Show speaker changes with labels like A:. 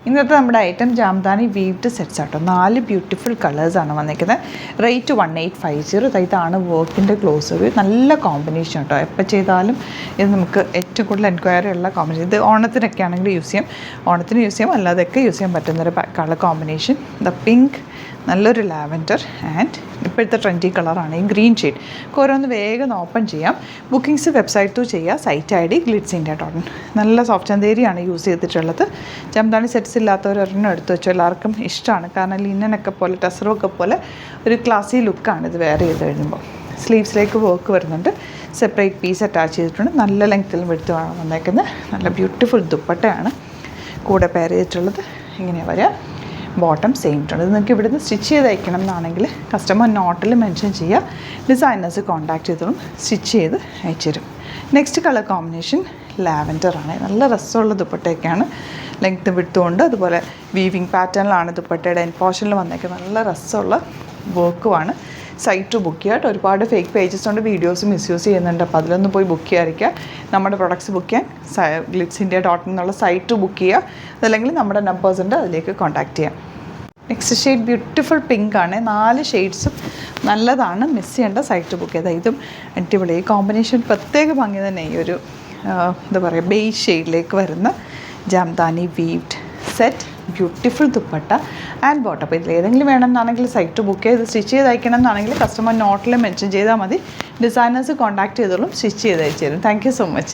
A: ഇന്നത്തെ നമ്മുടെ item Jamdani weaved sets ആട്ടോ. 4 ബ്യൂട്ടിഫുൾ കളേഴ്സാണ് വന്നിരിക്കുന്നത്. റേറ്റ് 1850. ഇതാണ് വർക്കിൻ്റെ ക്ലോസ്. ഒരു നല്ല കോമ്പിനേഷൻ കേട്ടോ. എപ്പോൾ ചെയ്താലും ഇത് നമുക്ക് ഏറ്റവും കൂടുതൽ എൻക്വയറി ഉള്ള കോമ്പിനേഷൻ. ഇത് ഓണത്തിനൊക്കെ ആണെങ്കിൽ യൂസ് ചെയ്യാം, ഓണത്തിന് യൂസ് ചെയ്യാം, അല്ലാതെയൊക്കെ യൂസ് ചെയ്യാൻ പറ്റുന്നൊരു കളർ കോമ്പിനേഷൻ. ദ പിങ്ക്, നല്ലൊരു ലാവൻഡർ ആൻഡ് ഇപ്പോഴത്തെ ട്രെൻഡി കളറാണ് ഈ ഗ്രീൻ ഷെയ്ഡ്. ഓരോന്ന് വേഗം ഓപ്പൺ ചെയ്യാം. ബുക്കിംഗ്സ് വെബ്സൈറ്റ് ത്രൂ ചെയ്യുക. Site ID glitz India .in. നല്ല സോഫ്റ്റ് ചന്തേരിയാണ് യൂസ് ചെയ്തിട്ടുള്ളത്. ജാംദാനി സെറ്റ്സ് ഇല്ലാത്തവരൊരെണ്ണം എടുത്ത് വെച്ചു. എല്ലാവർക്കും ഇഷ്ടമാണ്. കാരണം ലിനനൊക്കെ പോലെ ടെസറൊക്കെ പോലെ ഒരു ക്ലാസി ലുക്കാണ് ഇത് വെയർ ചെയ്ത് കഴിയുമ്പോൾ. സ്ലീവ്സിലേക്ക് വർക്ക് വരുന്നുണ്ട്. സെപ്പറേറ്റ് പീസ് അറ്റാച്ച് ചെയ്തിട്ടുണ്ട്. നല്ല ലെങ്ത്തിലും എടുത്തുമാണ് വന്നേക്കുന്നത്. നല്ല ബ്യൂട്ടിഫുൾ ദുപ്പട്ടയാണ് കൂടെ പെയർ ചെയ്തിട്ടുള്ളത്. ഇങ്ങനെയാണ് വരിക. ബോട്ടം സെയിം ഉണ്ട്. ഇത് നിങ്ങൾക്ക് ഇവിടുന്ന് സ്റ്റിച്ച് ചെയ്ത് അയക്കണം എന്നാണെങ്കിൽ കസ്റ്റമർ നോട്ടിൽ മെൻഷൻ ചെയ്യുക. ഡിസൈനേഴ്സ് കോൺടാക്ട് ചെയ്തോളും, സ്റ്റിച്ച് ചെയ്ത് അയച്ചു തരും. നെക്സ്റ്റ് കളർ കോമ്പിനേഷൻ ലാവൻഡറാണ്. നല്ല രസമുള്ള ദുപ്പട്ടയൊക്കെയാണ്. ലെങ്ത്ത് വിട്ടുകൊണ്ട് അതുപോലെ വീവിങ് പാറ്റേണിലാണ് ദുപ്പട്ടയുടെ എൻ പോർഷനിൽ വന്നേക്കുന്നത്. നല്ല രസമുള്ള വർക്കുമാണ്. സൈറ്റ് ബുക്ക് ചെയ്യുക. ഒരുപാട് ഫേക്ക് പേജസ് കൊണ്ട് വീഡിയോസ് മിസ്യൂസ് ചെയ്യുന്നുണ്ട്. അപ്പോൾ അതിലൊന്ന് പോയി ബുക്ക് ചെയ്യാതിരിക്കുക. നമ്മുടെ പ്രൊഡക്ട്സ് ബുക്ക് ചെയ്യാൻ ഗ്ലിറ്റ്സ് ഇന്ത്യ .in എന്നുള്ള സൈറ്റ് ബുക്ക് ചെയ്യുക. അതല്ലെങ്കിൽ നമ്മുടെ നമ്പേഴ്സുണ്ട്, അതിലേക്ക് കോൺടാക്ട് ചെയ്യാം. നെക്സ്റ്റ് ഷെയ്ഡ് ബ്യൂട്ടിഫുൾ പിങ്ക് ആണ്. 4 ഷെയ്ഡ്സും നല്ലതാണ്. മിസ് ചെയ്യേണ്ട, സൈറ്റ് ബുക്ക് ചെയ്താൽ. ഇതും അടിപൊളി. ഈ കോമ്പിനേഷൻ പ്രത്യേക ഭംഗി തന്നെ. ഈ ഒരു എന്താ പറയുക, ബേജ് ഷെയ്ഡിലേക്ക് വരുന്ന Jamdani weaved set, beautiful dupatta and bottom. അപ്പോൾ ഇതിൽ ഏതെങ്കിലും വേണമെന്നാണെങ്കിൽ സൈറ്റ് ബുക്ക് ചെയ്ത് സ്റ്റിച്ച് ചെയ്ത് അയക്കണം എന്നാണെങ്കിൽ കസ്റ്റമർ നോട്ടിൽ മെൻഷൻ ചെയ്താൽ മതി. ഡിസൈനേഴ്സ് കോൺടാക്ട് ചെയ്തോളും, സ്റ്റിച്ച് ചെയ്ത് അയച്ചു തരും. Thank you so much.